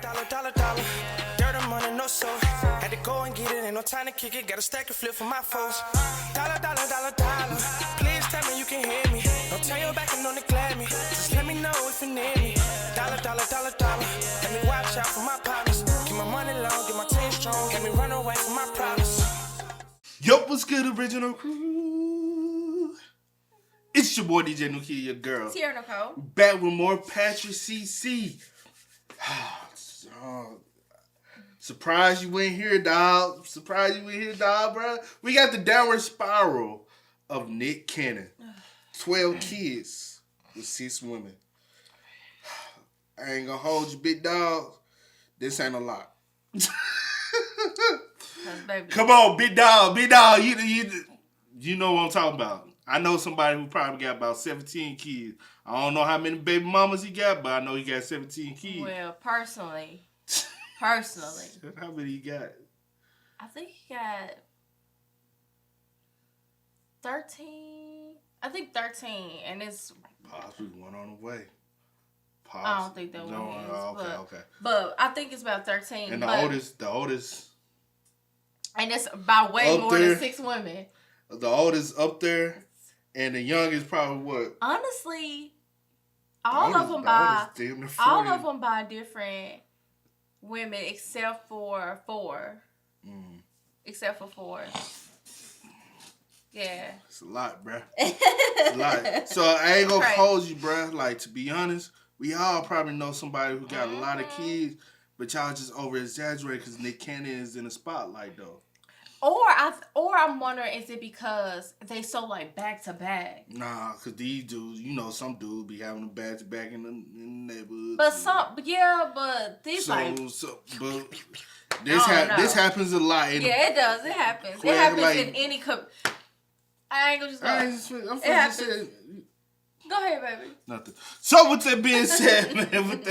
dollar. Dirt and money, no soul. Had to go and get it, ain't no time to kick it. Got a stack of flip for my foes. Dollar. Please tell me you can hear me. Don't turn your back and don't neglect me. Just let me know if you need me. Dollar. Let me watch out for my partners. Keep my money long, get my team strong. Let me run away from my problems. Yo, what's good, original crew? It's your boy DJ Nuki, your girl. Sierra Nicole. Back with more Patrick CC. Surprised you went here, dog. Bro. We got the downward spiral of Nick Cannon. 12 kids with 6 women. I ain't gonna hold you, big dog. This ain't a lot. Come on, big dog. You know what I'm talking about. I know somebody who probably got about 17 kids. I don't know how many baby mamas he got, but I know he got 17 kids. Well, personally. How many he got? I think he got 13. I think 13, and it's possibly one on the way. I don't think that one is. Okay. But I think it's about 13. And the oldest. And it's by way more than 6 women. The oldest up there, and the youngest probably what? Honestly, all of them by different women except for 4. Except for 4. Yeah. It's a lot, bruh. It's a lot. So I ain't gonna hold you, bruh. Like, to be honest, we all probably know somebody who got a lot of kids, but y'all just over exaggerate because Nick Cannon is in the spotlight though. Or I'm wondering, is it because they so like back to back? Nah, because these dudes, you know, some dudes be having them back to back in the neighborhood. But this happens a lot. It does. It happens. It happens in any. I ain't gonna just go. I'm finna say. Go ahead, baby. Nothing. So with that being said, man,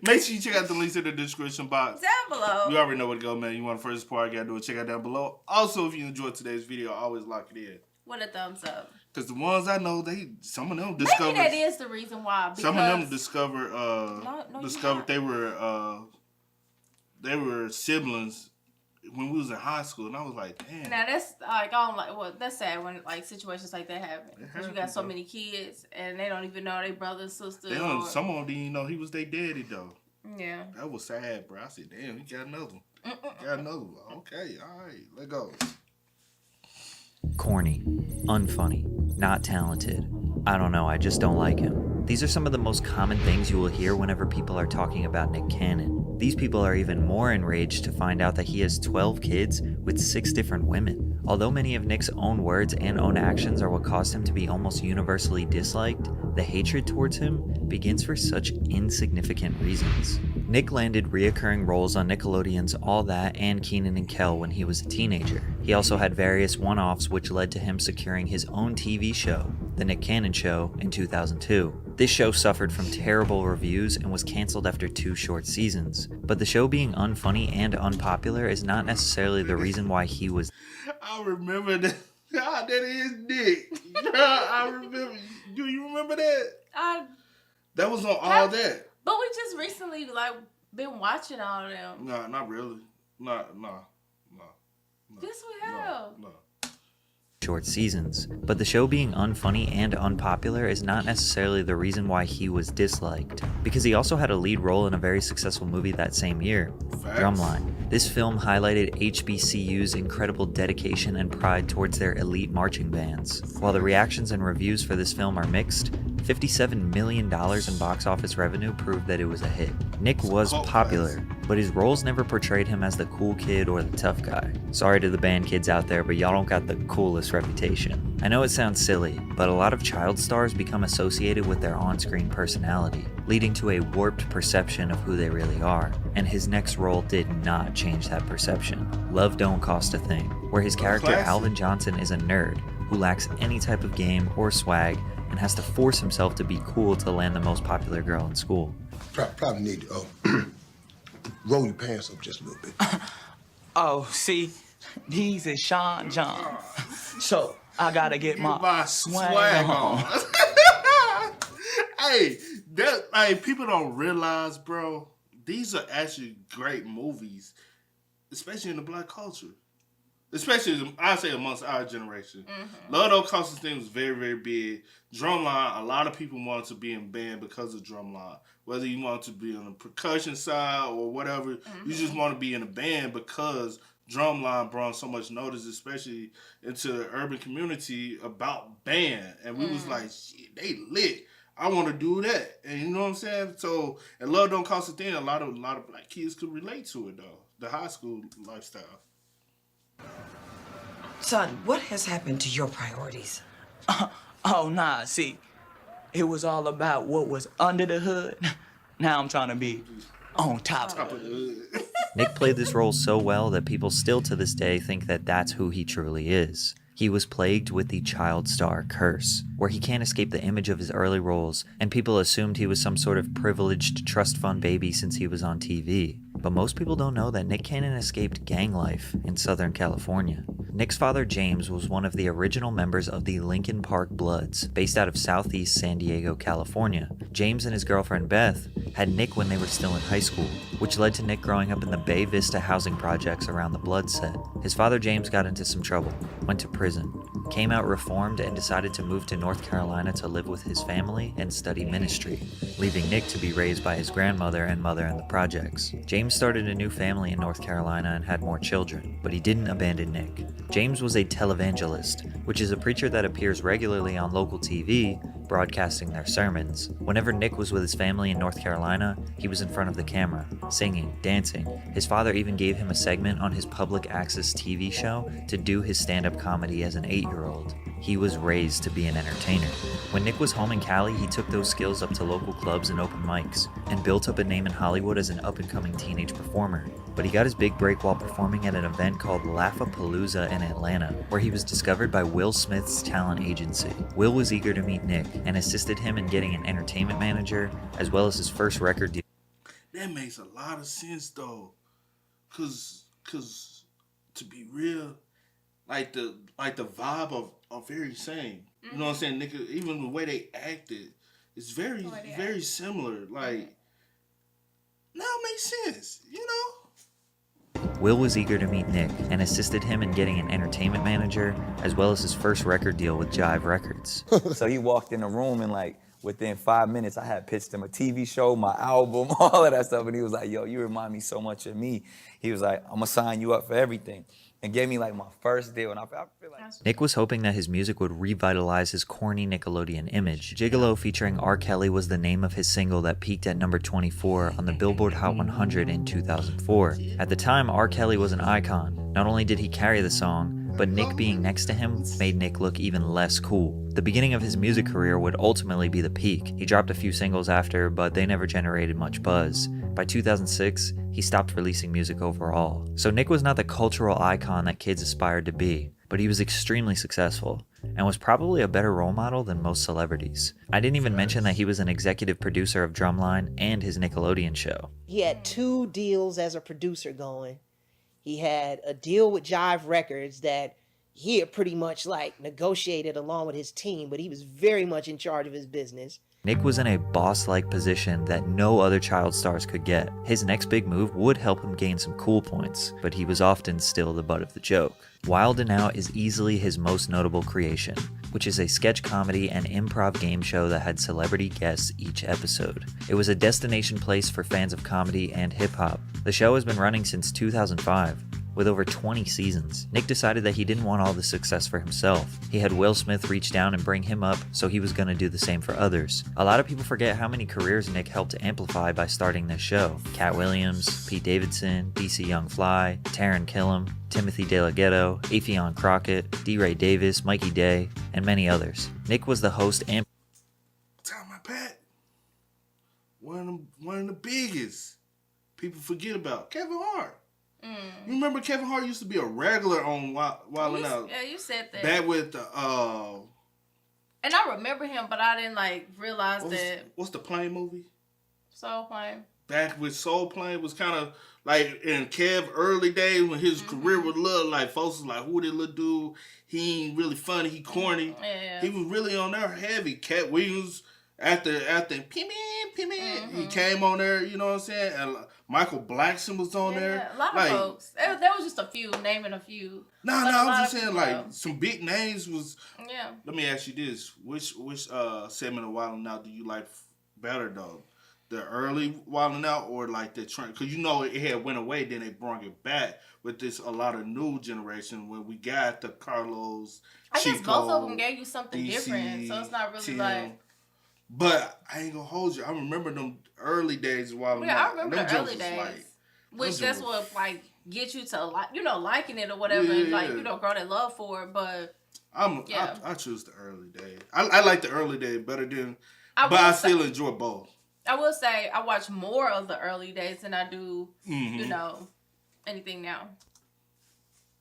make sure you check out the links in the description box. Down below. You already know where to go, man. You want the first part, you gotta do it. Check out down below. Also, if you enjoyed today's video, always lock it in. With a thumbs up. Because the ones I know, some of them discovered. Maybe that is the reason why. Some of them discovered they were siblings when we was in high school, and I was like, damn. Now that's like, that's sad when like situations like that happen. Because you got so many kids and they don't even know their brother and sister. Some of them didn't even know he was their daddy though. Yeah. That was sad, bro. I said, damn, he got another one. Okay, all right, let go. Corny, unfunny, not talented. I don't know, I just don't like him. These are some of the most common things you will hear whenever people are talking about Nick Cannon. These people are even more enraged to find out that he has 12 kids with 6 different women. Although many of Nick's own words and own actions are what caused him to be almost universally disliked, the hatred towards him begins for such insignificant reasons. Nick landed reoccurring roles on Nickelodeon's All That and Kenan and Kel when he was a teenager. He also had various one-offs which led to him securing his own TV show, The Nick Cannon Show, in 2002. This show suffered from terrible reviews and was canceled after 2 short seasons. But the show being unfunny and unpopular is not necessarily the reason why he was... I remember that. God, that is Nick. I remember. Do you remember that? That was on All That. But we just recently been watching all of them. No, not really. No. Yes, we have. No. Short seasons, but the show being unfunny and unpopular is not necessarily the reason why he was disliked, because he also had a lead role in a very successful movie that same year, Drumline. This film highlighted HBCU's incredible dedication and pride towards their elite marching bands. While the reactions and reviews for this film are mixed, $57 million in box office revenue proved that it was a hit. Nick was popular, but his roles never portrayed him as the cool kid or the tough guy. Sorry to the band kids out there, but y'all don't got the coolest reputation. I know it sounds silly, but a lot of child stars become associated with their on-screen personality, leading to a warped perception of who they really are, and his next role did not change that perception. Love Don't Cost a Thing, where his character Alvin Johnson is a nerd who lacks any type of game or swag and has to force himself to be cool to land the most popular girl in school. Probably need to roll your pants up just a little bit. Oh, see, these is Sean John. So I gotta get my swag on. Hey, people don't realize, bro, these are actually great movies, especially in the black culture. Especially, I say, amongst our generation. Love Don't Cost a Thing was very, very big. Drumline, a lot of people wanted to be in band because of Drumline. Whether you want to be on the percussion side or whatever, you just want to be in a band because Drumline brought so much notice, especially into the urban community about band. And we was like, shit, they lit. I want to do that. And you know what I'm saying? So, and Love Don't Cost a Thing, a lot of black kids could relate to it, though. The high school lifestyle. Son, what has happened to your priorities? Oh, nah, see, it was all about what was under the hood. Now I'm trying to be on top of it. Nick played this role so well that people still to this day think that that's who he truly is. He was plagued with the child star curse, where he can't escape the image of his early roles, and people assumed he was some sort of privileged trust fund baby since he was on TV. But most people don't know that Nick Cannon escaped gang life in Southern California. Nick's father, James, was one of the original members of the Lincoln Park Bloods, based out of Southeast San Diego, California. James and his girlfriend, Beth, had Nick when they were still in high school, which led to Nick growing up in the Bay Vista housing projects around the Blood set. His father, James, got into some trouble, went to prison, came out reformed, and decided to move to North Carolina to live with his family and study ministry, leaving Nick to be raised by his grandmother and mother in the projects. James started a new family in North Carolina and had more children, but he didn't abandon Nick. James was a televangelist, which is a preacher that appears regularly on local TV, broadcasting their sermons. Whenever Nick was with his family in North Carolina, he was in front of the camera, singing, dancing. His father even gave him a segment on his public access TV show to do his stand-up comedy as an 8-year-old. He was raised to be an entertainer. When Nick was home in Cali, he took those skills up to local clubs and open mics, and built up a name in Hollywood as an up-and-coming teenage performer. But he got his big break while performing at an event called Laugh-A-Palooza in Atlanta, where he was discovered by Will Smith's talent agency. Will was eager to meet Nick, and assisted him in getting an entertainment manager, as well as his first record deal. That makes a lot of sense, though. Cause to be real, like the vibe are very same. You know what I'm saying? Nigga, even the way they acted, it's very similar. Like, now it makes sense, you know? Will was eager to meet Nick, and assisted him in getting an entertainment manager, as well as his first record deal with Jive Records. So he walked in the room and like, within 5 minutes, I had pitched him a TV show, my album, all of that stuff. And he was like, yo, you remind me so much of me. He was like, I'm gonna sign you up for everything. And gave me like my first deal. And I feel like... Nick was hoping that his music would revitalize his corny Nickelodeon image. Gigolo featuring R. Kelly was the name of his single that peaked at number 24 on the Billboard Hot 100 in 2004. At the time, R. Kelly was an icon. Not only did he carry the song, but Nick being next to him made Nick look even less cool. The beginning of his music career would ultimately be the peak. He dropped a few singles after, but they never generated much buzz. By 2006, he stopped releasing music overall. So Nick was not the cultural icon that kids aspired to be, but he was extremely successful, and was probably a better role model than most celebrities. I didn't even mention that he was an executive producer of Drumline and his Nickelodeon show. He had 2 deals as a producer going. He had a deal with Jive Records that he had pretty much like negotiated along with his team, but he was very much in charge of his business. Nick was in a boss-like position that no other child stars could get. His next big move would help him gain some cool points, but he was often still the butt of the joke. Wild 'N Out is easily his most notable creation, which is a sketch comedy and improv game show that had celebrity guests each episode. It was a destination place for fans of comedy and hip-hop. The show has been running since 2005. With over 20 seasons, Nick decided that he didn't want all the success for himself. He had Will Smith reach down and bring him up, so he was going to do the same for others. A lot of people forget how many careers Nick helped to amplify by starting this show. Cat Williams, Pete Davidson, DC Young Fly, Taron Killam, Timothy De La Ghetto, Affion Crockett, D. Ray Davis, Mikey Day, and many others. Nick was the host and... Tell my Pat, one of the biggest people forget about, Kevin Hart. You remember Kevin Hart used to be a regular on Wild 'N Out? Yeah, you said that. Back with the and I remember him, but I didn't like realize what's the plane movie? Soul Plane. Back with Soul Plane was kind of like in Kev early days when his career was little, like folks was like, who this little dude? He ain't really funny, he corny. Yeah. He was really on there heavy. Cat Williams after P-Man, he came on there, you know what I'm saying? And Michael Blackson was on there. A lot of like, folks. There was just a few, naming a few. No, But a I'm lot just of saying, people, like, some big names was. Yeah. Let me ask you this: which segment of Wild 'N Out do you like better though? The early Wild 'N Out or like the trend? Because it had went away, then they brought it back with this a lot of new generation when we got the Carlos. I guess Chico, both of them gave you something DC, different, so it's not really Tim. like. But I ain't gonna hold you. I remember them early days of Wild 'N Yeah, Out. I remember Them the jokes early was days. like, Which those that's were- what like get you to like liking it or whatever, and like Yeah. grow that love for it. But I choose the early day. I like the early day better than, but will I say- still enjoy both. I will say I watch more of the early days than I do, Mm-hmm. anything now.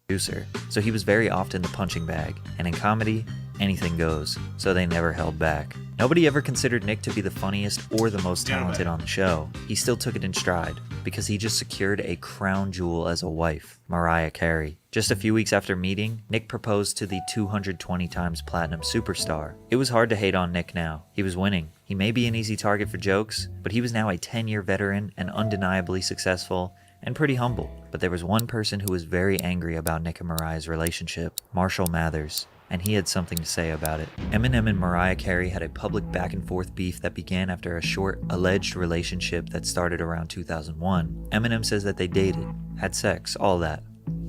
Producer, so he was very often the punching bag, and in comedy, anything goes, so they never held back. Nobody ever considered Nick to be the funniest or the most talented on the show. He still took it in stride, because he just secured a crown jewel as a wife, Mariah Carey. Just a few weeks after meeting, Nick proposed to the 220 times platinum superstar. It was hard to hate on Nick now. He was winning. He may be an easy target for jokes, but he was now a 10-year veteran and undeniably successful, and pretty humble. But there was one person who was very angry about Nick and Mariah's relationship, Marshall Mathers, and he had something to say about it. Eminem and Mariah Carey had a public back and forth beef that began after a short, alleged relationship that started around 2001. Eminem says that they dated, had sex, all that.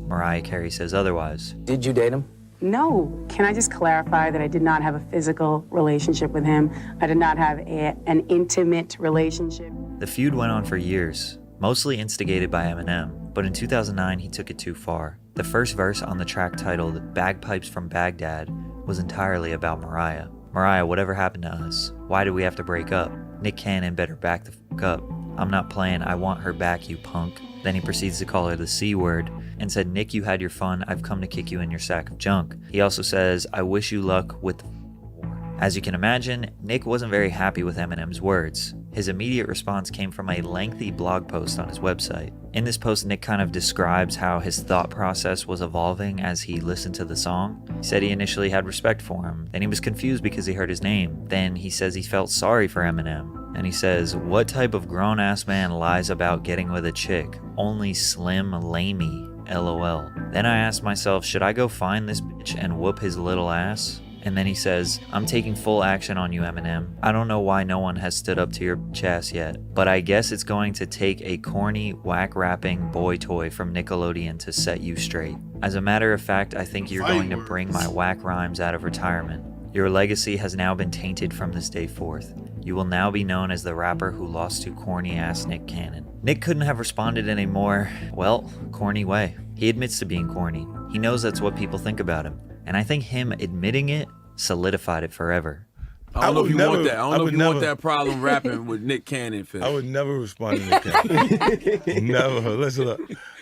Mariah Carey says otherwise. Did you date him? No. Can I just clarify that I did not have a physical relationship with him? I did not have an intimate relationship. The feud went on for years, mostly instigated by Eminem, but in 2009 he took it too far. The first verse on the track titled Bagpipes from Baghdad was entirely about Mariah. Mariah, whatever happened to us? Why did we have to break up? Nick Cannon better back the fuck up. I'm not playing, I want her back, you punk. Then he proceeds to call her the C word and said, Nick, you had your fun, I've come to kick you in your sack of junk. He also says, I wish you luck with the war. As you can imagine, Nick wasn't very happy with Eminem's words. His immediate response came from a lengthy blog post on his website. In this post, Nick kind of describes how his thought process was evolving as he listened to the song. He said he initially had respect for him, then he was confused because he heard his name. Then he says he felt sorry for Eminem. And he says, what type of grown-ass man lies about getting with a chick? Only Slim Lamey, LOL. Then I asked myself, should I go find this bitch and whoop his little ass? And then he says, I'm taking full action on you, Eminem. I don't know why no one has stood up to your chest yet, but I guess it's going to take a corny, whack-rapping boy toy from Nickelodeon to set you straight. As a matter of fact, I think you're going to bring my whack rhymes out of retirement. Your legacy has now been tainted from this day forth. You will now be known as the rapper who lost to corny-ass Nick Cannon. Nick couldn't have responded in a more, well, corny way. He admits to being corny. He knows that's what people think about him. And I think him admitting it solidified it forever. I don't know if you want that. I don't know if you want that problem rapping with Nick Cannon, Phil. I would never respond to Nick Cannon. Never. Listen, look.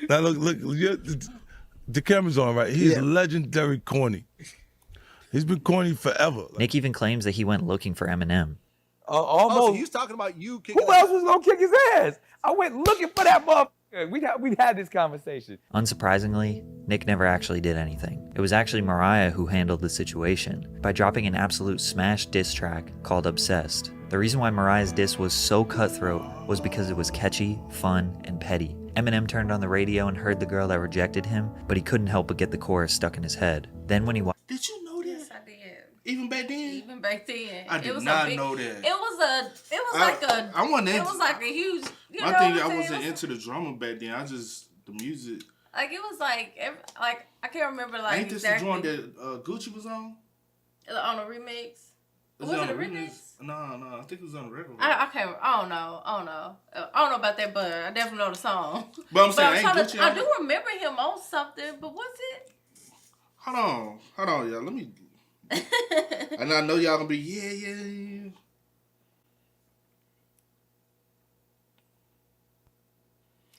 Now, look. The camera's on, right? He's legendary corny. He's been corny forever. Nick even claims that he went looking for Eminem. Almost. So he's talking about you kicking. Who else was gonna kick his ass? I went looking for that motherfucker. We had this conversation. Unsurprisingly, Nick never actually did anything. It was actually Mariah who handled the situation by dropping an absolute smash diss track called Obsessed. The reason why Mariah's diss was so cutthroat was because it was catchy, fun, and petty. Eminem turned on the radio and heard the girl that rejected him, but he couldn't help but get the chorus stuck in his head. Then when he Did you know that? Yes, I did. Even back then? Even back then. I did it was not a big, know that. It was like a. I wasn't It into, was like a huge. You I know think what I I'm saying? wasn't It was- into the drama back then. The music. Like it was like I can't remember like Ain't this exactly. the joint that Gucci was on? On a remix. Was on it a the remix? No, I think it was on the regular. I can't. I don't know. I don't know about that, but I definitely know the song. But I'm saying, ain't trying Gucci to, I on do it? remember him on something, but was it? Hold on, y'all. Let me. And I know y'all gonna be yeah.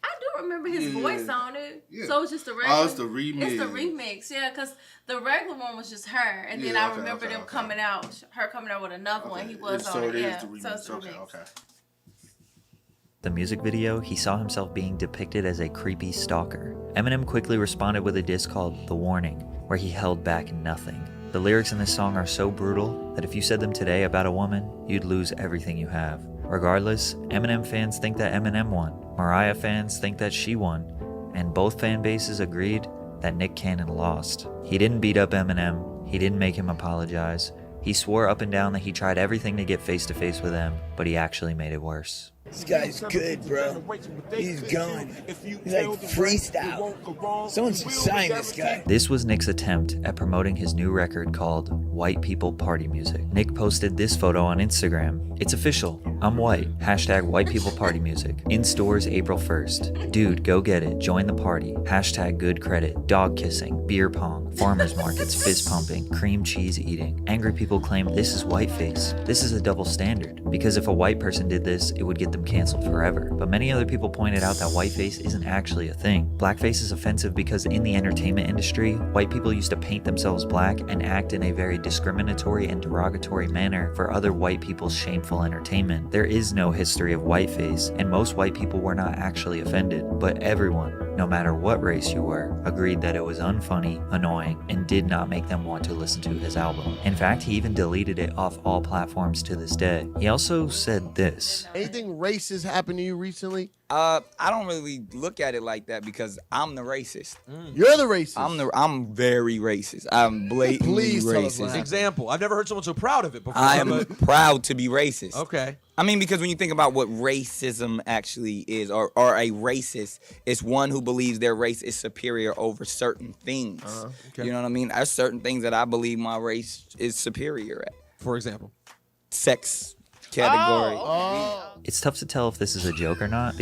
I do remember his voice on it. Yeah. So it's just the regular. Oh, it's the remix. It's the remix, yeah, because the regular one was just her, and then I remember them coming out, her coming out with another one. He was on it, yeah. So it's the remix. Okay. The music video, he saw himself being depicted as a creepy stalker. Eminem quickly responded with a diss called The Warning, where he held back nothing. The lyrics in this song are so brutal that if you said them today about a woman, you'd lose everything you have. Regardless, Eminem fans think that Eminem won. Mariah fans think that she won, and both fan bases agreed that Nick Cannon lost. He didn't beat up Eminem, he didn't make him apologize. He swore up and down that he tried everything to get face to face with them, but he actually made it worse. This guy's good, bro. He's going. He's like freestyle. Someone should sign this guy. This was Nick's attempt at promoting his new record called White People Party Music. Nick posted this photo on Instagram. It's official. I'm white. Hashtag White People Party Music. In stores April 1st. Dude, go get it. Join the party. Hashtag good credit. Dog kissing. Beer pong. Farmers markets. Fist pumping. Cream cheese eating. Angry people claim this is whiteface. This is a double standard. Because if a white person did this, it would get them canceled forever. But many other people pointed out that whiteface isn't actually a thing. Blackface is offensive because in the entertainment industry, white people used to paint themselves black and act in a very discriminatory and derogatory manner for other white people's shameful entertainment. There is no history of whiteface, and most white people were not actually offended, but everyone, no matter what race you were, agreed that it was unfunny, annoying, and did not make them want to listen to his album. In fact, he even deleted it off all platforms to this day. He also said this. Anything racist happened to you recently? I don't really look at it like that because I'm the racist. You're the racist. I'm very racist. I'm blatantly Please tell us what racist. happened. Example. I've never heard someone so proud of it before. I am proud to be racist. Okay. I mean, because when you think about what racism actually is, or a racist, it's one who believes their race is superior over certain things. Okay. You know what I mean? There's certain things that I believe my race is superior at. For example? Sex category. It's tough to tell if this is a joke or not.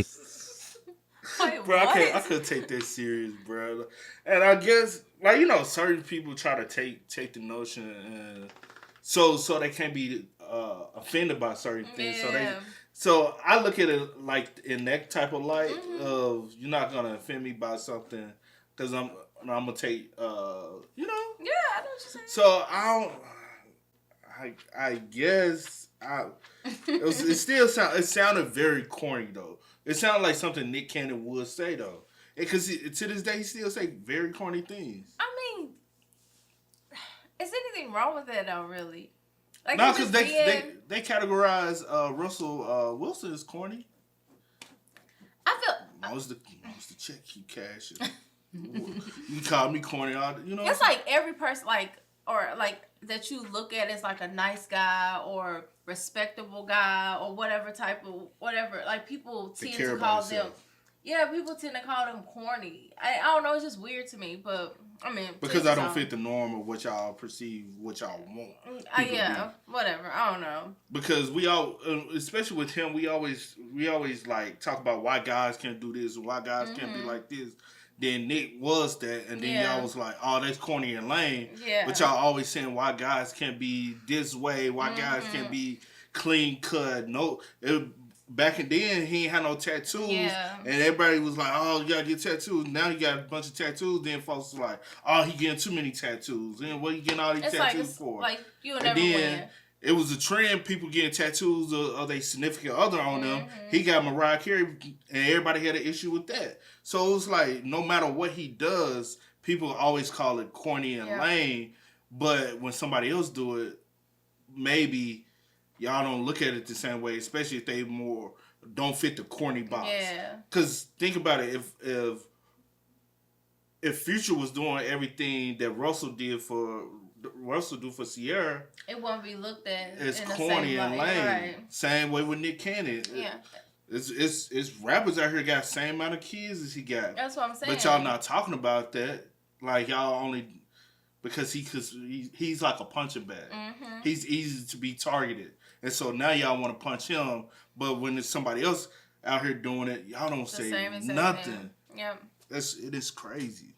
Bro, I couldn't take that serious, bro. And I guess, like, you know, certain people try to take the notion and so they can't be offended by certain things. Yeah. So I look at it like in that type of light of you're not gonna offend me by something because I'm gonna take you know. Yeah, I know what you're saying. So I guess it sounded very corny though. It sounded like something Nick Cannon would say though, because to this day he still say very corny things. I mean, is anything wrong with that though? Really? Like, no, because they categorize Russell Wilson as corny. I feel Most the check he cashing. You call me corny, you know. it's like every person, like that you look at as like a nice guy or respectable guy or whatever type of whatever. Like people tend to call them. Yeah, people tend to call them corny. I don't know. It's just weird to me, but I mean because I don't fit the norm of what y'all perceive, what y'all want. Yeah, whatever. I don't know. Because we all, especially with him, we always like talk about why guys can't do this and why guys can't be like this. Then Nick was that, and then y'all was like, "Oh, that's corny and lame." Yeah. But y'all always saying why guys can't be this way, why guys can't be clean cut. No, back in then he ain't had no tattoos, and everybody was like, "Oh, you gotta get tattoos." Now you got a bunch of tattoos. Then folks was like, "Oh, he getting too many tattoos." And what you getting all these tattoos for? Like you'll never win. It was a trend, people getting tattoos of their significant other on them. He got Mariah Carey, and everybody had an issue with that. So it was like, no matter what he does, people always call it corny and lame. But when somebody else do it, maybe y'all don't look at it the same way, especially if they more don't fit the corny box. Yeah. Because think about it, if Future was doing everything that Russell do for Sierra, it won't be looked at as in corny the same and light. lame. Right. Same way with Nick Cannon. Yeah. It's rappers out here got the same amount of kids as he got. That's what I'm saying. But y'all not talking about that. Like y'all only because he's like a punching bag. Mm-hmm. He's easy to be targeted. And so now y'all want to punch him, but when there's somebody else out here doing it, y'all don't say nothing. Yep. It is crazy.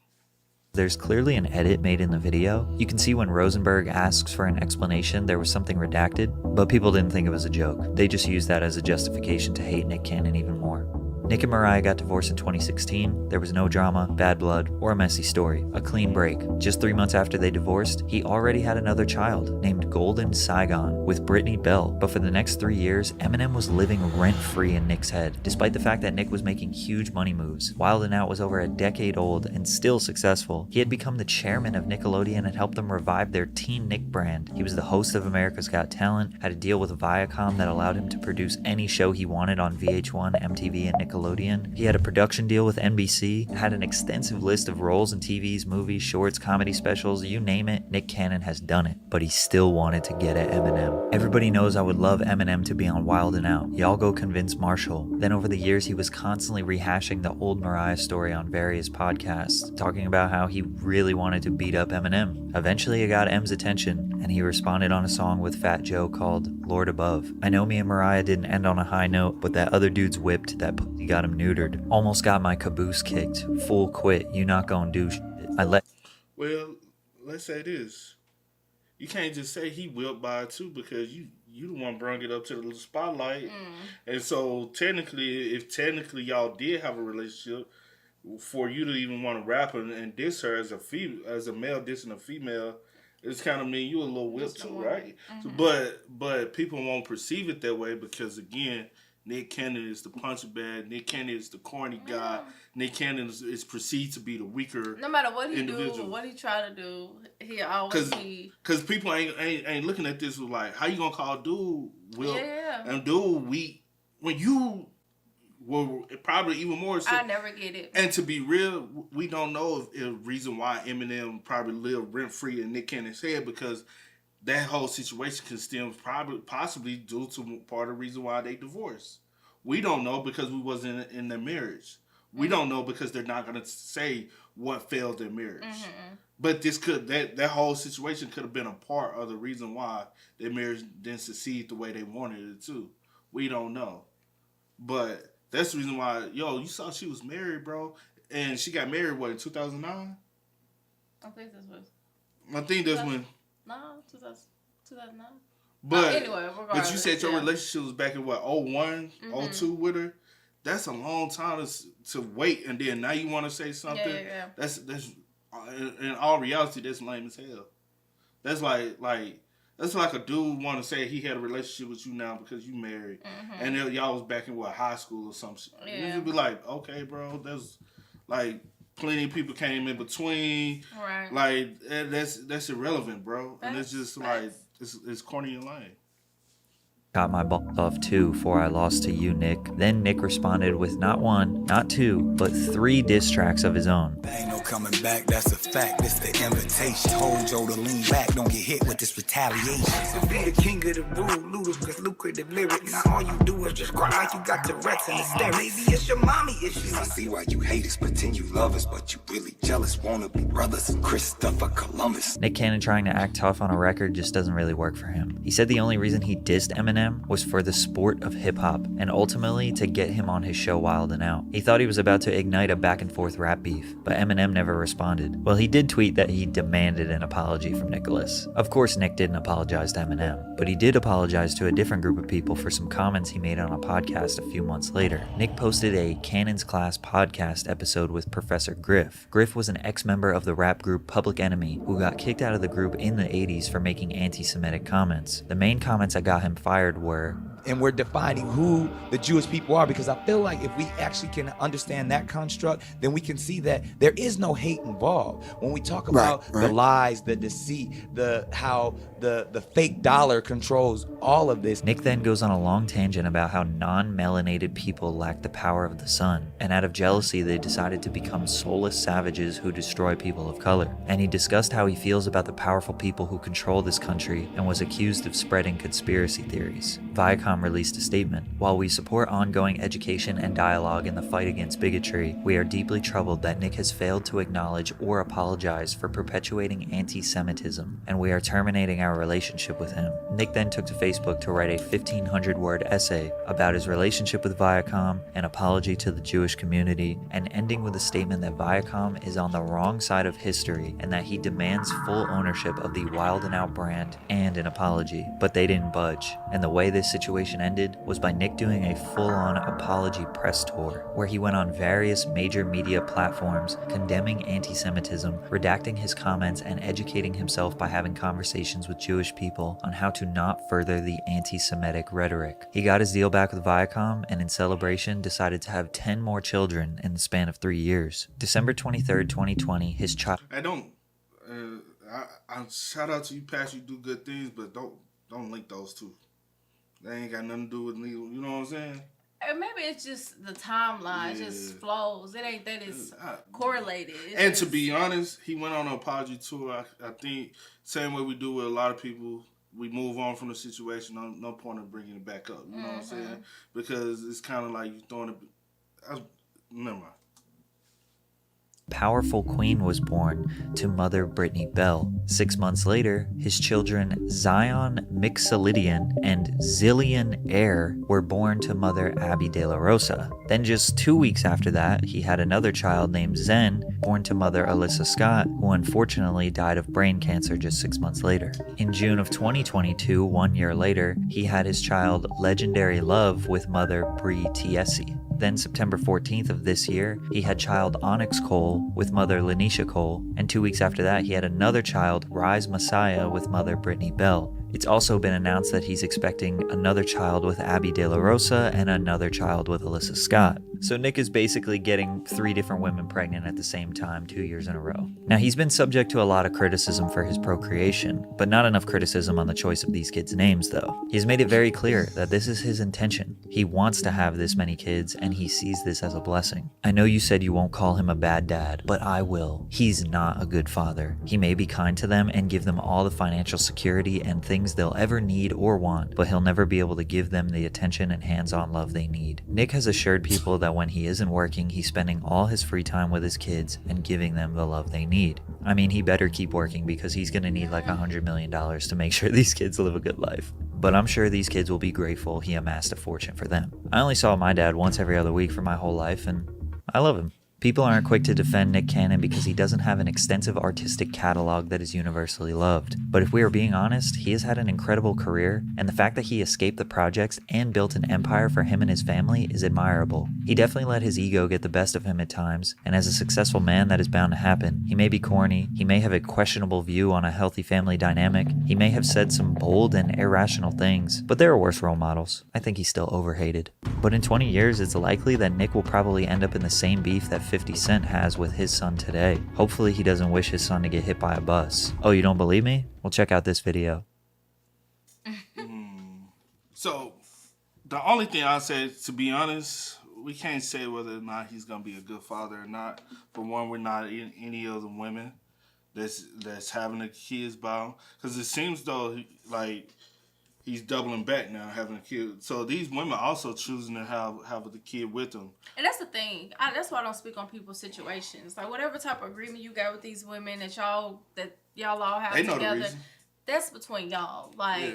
There's clearly an edit made in the video. You can see when Rosenberg asks for an explanation, there was something redacted, but people didn't think it was a joke. They just used that as a justification to hate Nick Cannon even more. Nick and Mariah got divorced in 2016. There was no drama, bad blood, or a messy story. A clean break. Just 3 months after they divorced, he already had another child named Golden Saigon with Brittany Bell. But for the next 3 years, Eminem was living rent-free in Nick's head, despite the fact that Nick was making huge money moves. Wild 'N Out was over a decade old and still successful. He had become the chairman of Nickelodeon and helped them revive their Teen Nick brand. He was the host of America's Got Talent, had a deal with Viacom that allowed him to produce any show he wanted on VH1, MTV, and Nickelodeon. Nickelodeon. He had a production deal with NBC, had an extensive list of roles in TVs, movies, shorts, comedy specials, you name it, Nick Cannon has done it. But he still wanted to get at Eminem. Everybody knows I would love Eminem to be on Wild 'N Out. Y'all go convince Marshall. Then over the years, he was constantly rehashing the old Mariah story on various podcasts, talking about how he really wanted to beat up Eminem. Eventually, it got M's attention, and he responded on a song with Fat Joe called Lord Above. I know me and Mariah didn't end on a high note, but that other dude's whipped, that pussy got him neutered. Almost got my caboose kicked. Full quit, you not gonna do shit. Well, let's say this. You can't just say he whipped by it too, because you the one brought it up to the spotlight. And so technically, if y'all did have a relationship, for you to even want to rap and diss her as a male dissing a female, it's kind of mean you a little whipped too, right? So, but people won't perceive it that way because, again, Nick Cannon is the punching bag. Nick Cannon is the corny guy. Nick Cannon is perceived to be the weaker. No matter what he individual. do, what he try to do, he always be. Because people ain't looking at this with like, how you gonna call dude and dude weak when you were probably even more. So, I never get it. And to be real, we don't know if the reason why Eminem probably lived rent free in Nick Cannon's head, because that whole situation can stem possibly due to part of the reason why they divorced. We don't know because we wasn't in their marriage. We don't know because they're not gonna say what failed their marriage. But that whole situation could have been a part of the reason why their marriage didn't succeed the way they wanted it to. We don't know. But that's the reason why, you saw she was married, bro. And she got married, in 2009? I think this was. I think that's when. No, 2009. But anyway, but you said your relationship was back in 01, 02 with her. That's a long time to wait, and then now you want to say something. Yeah. That's in all reality, that's lame as hell. That's like that's like a dude want to say he had a relationship with you now because you married, and then y'all was back in high school or some shit. Yeah. You'd be like, okay, bro, there's like plenty of people came in between. Right. Like that's irrelevant, bro. And it's just like it's corny and lame. Got my balls off too before I lost to you, Nick. Then Nick responded with not one, not two, but 3 diss tracks of his own. Ain't no coming back, that's a fact. This the invitation. Told Joe to lean back, don't get hit with this retaliation. To be the king of the room, ludicrous, lucrative lyrics. Now all you do is just cry like you got Tourette's and hysterics. Maybe it's your mommy issues. I see why you hate us, pretend you love us, but you really jealous. Wanna be brothers, Christopher Columbus. Nick Cannon trying to act tough on a record just doesn't really work for him. He said the only reason he dissed Eminem was for the sport of hip-hop, and ultimately to get him on his show Wild 'N Out. He thought he was about to ignite a back-and-forth rap beef, but Eminem never responded. Well, he did tweet that he demanded an apology from Nicholas. Of course, Nick didn't apologize to Eminem, but he did apologize to a different group of people for some comments he made on a podcast a few months later. Nick posted a Cannon's Class podcast episode with Professor Griff. Griff was an ex-member of the rap group Public Enemy who got kicked out of the group in the 80s for making anti-Semitic comments. The main comments that got him fired were, and we're defining who the Jewish people are, because I feel like if we actually can understand that construct, then we can see that there is no hate involved. When we talk about the lies, the deceit, how the fake dollar controls all of this. Nick then goes on a long tangent about how non-melanated people lack the power of the sun, and out of jealousy they decided to become soulless savages who destroy people of color. And he discussed how he feels about the powerful people who control this country and was accused of spreading conspiracy theories. Viacom released a statement. While we support ongoing education and dialogue in the fight against bigotry, we are deeply troubled that Nick has failed to acknowledge or apologize for perpetuating anti-Semitism, and we are terminating our relationship with him. Nick then took to Facebook to write a 1,500-word essay about his relationship with Viacom, an apology to the Jewish community, and ending with a statement that Viacom is on the wrong side of history and that he demands full ownership of the Wild 'N Out brand and an apology. But they didn't budge, and the way this situation ended was by Nick doing a full-on apology press tour, where he went on various major media platforms condemning anti-Semitism, redacting his comments, and educating himself by having conversations with Jewish people on how to not further the anti-Semitic rhetoric. He got his deal back with Viacom, and in celebration decided to have 10 more children in the span of 3 years. December 23rd, 2020, his child... I shout out to you, Pastor, you do good things, but don't link those two. They ain't got nothing to do with me. You know what I'm saying? And maybe it's just the timeline. It just flows. It ain't that it's correlated. And to be honest, he went on an apology tour. I think same way we do with a lot of people. We move on from the situation. No point in bringing it back up. You know what I'm saying? Because it's kind of like you throwing it. Never mind. Powerful queen was born to mother Brittany Bell. 6 months later, his children Zion Mixolydian and Zillion Air were born to mother Abby De La Rosa. Then just 2 weeks after that, he had another child named Zen, born to mother Alyssa Scott, who unfortunately died of brain cancer just 6 months later. In June of 2022, 1 year later, he had his child Legendary Love with mother Bree Tiesi. Then September 14th of this year, he had child Onyx Cole with mother Lanisha Cole, and 2 weeks after that, he had another child, Rise Messiah, with mother Brittany Bell. It's also been announced that he's expecting another child with Abby De La Rosa and another child with Alyssa Scott. So Nick is basically getting 3 different women pregnant at the same time 2 years in a row. Now, he's been subject to a lot of criticism for his procreation, but not enough criticism on the choice of these kids' names, though. He's made it very clear that this is his intention. He wants to have this many kids, and he sees this as a blessing. I know you said you won't call him a bad dad, but I will. He's not a good father. He may be kind to them and give them all the financial security and things they'll ever need or want, but he'll never be able to give them the attention and hands-on love they need. Nick has assured people that when he isn't working, he's spending all his free time with his kids and giving them the love they need. I mean, he better keep working because he's gonna need like $100 million to make sure these kids live a good life. But I'm sure these kids will be grateful he amassed a fortune for them. I only saw my dad once every other week for my whole life, and I love him. People aren't quick to defend Nick Cannon because he doesn't have an extensive artistic catalog that is universally loved. But if we are being honest, he has had an incredible career, and the fact that he escaped the projects and built an empire for him and his family is admirable. He definitely let his ego get the best of him at times, and as a successful man, that is bound to happen. He may be corny, he may have a questionable view on a healthy family dynamic, he may have said some bold and irrational things, but there are worse role models. I think he's still overhated. But in 20 years, it's likely that Nick will probably end up in the same beef that 50 Cent has with his son today. Hopefully he doesn't wish his son to get hit by a bus. Oh, you don't believe me? Well, check out this video. So, the only thing I'll say, to be honest, we can't say whether or not he's going to be a good father or not. For one, we're not in any of the women that's having the kids by him. Because it seems though, he's doubling back now, having a kid. So these women also choosing to have the kid with them. And that's the thing. That's why I don't speak on people's situations. Like, whatever type of agreement you got with these women that y'all all have together, that's between y'all. Like,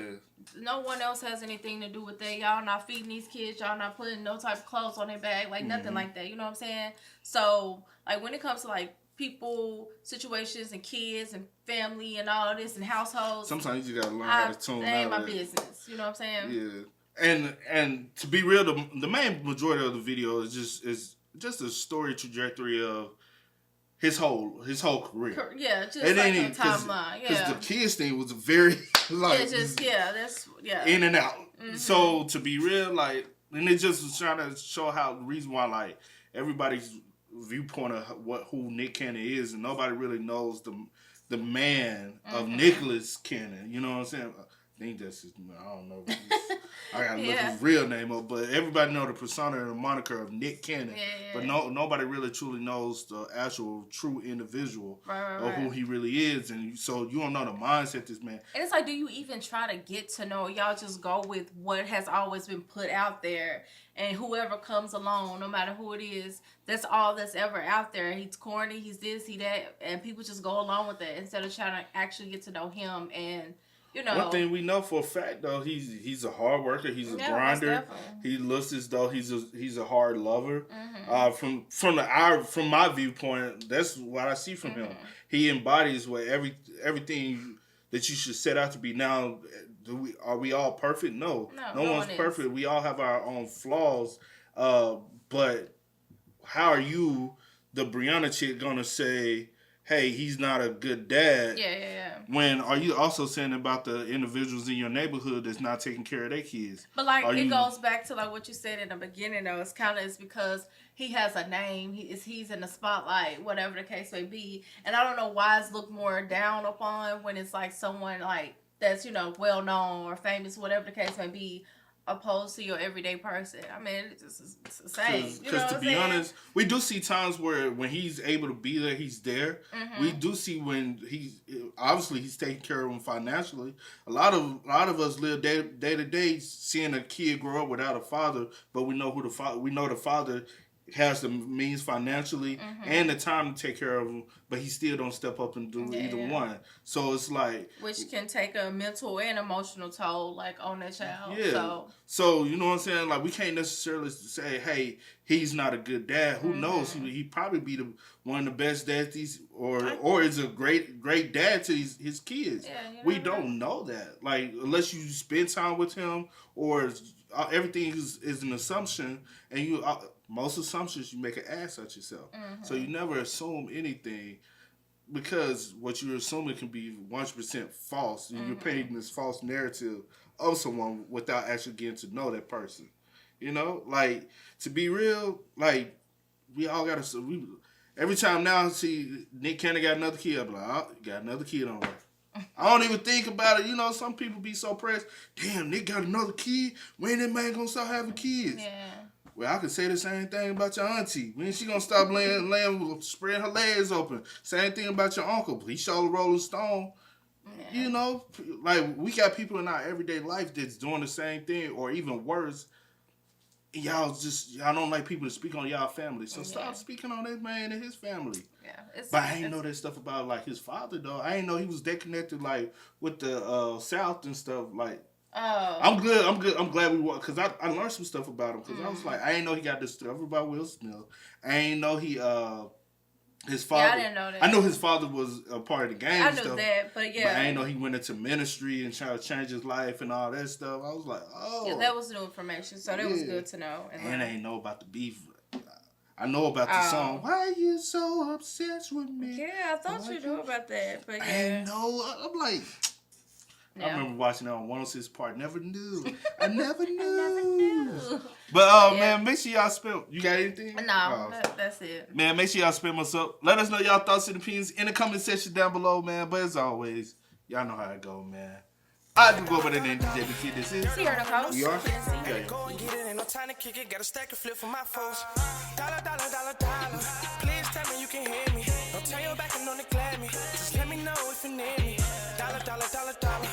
no one else has anything to do with that. Y'all not feeding these kids. Y'all not putting no type of clothes on their back. Like, nothing like that. You know what I'm saying? So, like, when it comes to, like, people, situations, and kids, and family, and all of this, and households. Sometimes you gotta learn how to tune out. That ain't my business. You know what I'm saying? Yeah. And to be real, the main majority of the video is just a story trajectory of his whole career. Yeah, just like a timeline. Yeah. Because the kids thing was very like in and out. Mm-hmm. So to be real, like, and it just was trying to show how the reason why like everybody's viewpoint of who Nick Cannon is, and nobody really knows the man of Nicholas Cannon. You know what I'm saying? I think that's his, I don't know. I gotta look his real name up, but everybody know the persona and the moniker of Nick Cannon. But nobody really truly knows the actual true individual of who he really is, and so you don't know the mindset this man. And it's like, do you even try to get to know? Y'all just go with what has always been put out there, and whoever comes along, no matter who it is, that's all that's ever out there. He's corny, he's this, he that, and people just go along with it instead of trying to actually get to know him. And you know, one thing we know for a fact though, he's a hard worker, he's a grinder. He looks as though he's a hard lover. From my viewpoint, that's what I see from him. He embodies what everything that you should set out to be. Now, are we all perfect? No one's perfect. We all have our own flaws. But how are you, the Brianna chick, gonna say, hey, he's not a good dad? When are you also saying about the individuals in your neighborhood that's not taking care of their kids? But like it goes back to like what you said in the beginning though. It's because he has a name. He's in the spotlight, whatever the case may be. And I don't know why it's looked more down upon when it's like someone like that's, you know, well known or famous, whatever the case may be, opposed to your everyday person. I mean, it's the same. Because to be honest, we do see times where when he's able to be there, he's there. Mm-hmm. We do see when he's taking care of him financially. A lot of us live day to day seeing a kid grow up without a father, but we know the father has the means financially and the time to take care of him, but he still don't step up and do either one. So it's like, which can take a mental and emotional toll, like, on that child. Yeah. So you know what I'm saying? Like, we can't necessarily say, hey, he's not a good dad. Who knows? He probably be one of the best dads, or is a great dad to his kids. Yeah, we don't know that. Like, unless you spend time with him, or everything is an assumption, and most assumptions you make an ass at yourself. So you never assume anything, because what you're assuming can be 100% false. You're painting this false narrative of someone without actually getting to know that person. You know, like, to be real, like, we all got to. Every time now I see Nick Cannon got another kid, I'm like, oh, got another kid on way. I don't even think about it. You know, some people be so pressed. Damn, Nick got another kid. When that man gonna start having kids? Yeah. Well, I could say the same thing about your auntie. When she gonna stop spreading her legs open? Same thing about your uncle. He showed a Rolling Stone. Yeah. You know, like, we got people in our everyday life that's doing the same thing, or even worse. Y'all don't like people to speak on y'all family, so stop speaking on this man and his family. Yeah, but I ain't know that stuff about, like, his father though. I ain't know he was disconnected, like, with the South and stuff. Like, I'm glad we were, because I learned some stuff about him, because I was like, I ain't know he got this stuff about Will Smith. I ain't know his father. Yeah, I didn't know that. I know his father was a part of the game. I knew that, but yeah. But I ain't know he went into ministry and tried to change his life and all that stuff. I was like, oh. Yeah, that was new information, so that was good to know. And I ain't know about the beef. I know about the song, Why You So Obsessed With Me? Yeah, I thought you knew about that, but yeah. I didn't know. I'm like... Yeah. I remember watching that on 106 Part. Never knew. I never knew. But, man, make sure y'all spell. You got anything? No, that's it. Man, make sure y'all spell us up. Let us know y'all thoughts and opinions in the comment section down below, man. But as always, y'all know how it go, man. I do go by the name DJ The Kid. This is Sierra Nicole. We are. Gotta go and get it, ain't no time to kick it. Gotta stack a flip for my foes. Dollar, dollar, dollar, dollar. Please tell me you can hear me. Don't turn your back and don't neglect me. Just let me know if you need me. Dollar, dollar, dollar, dollar.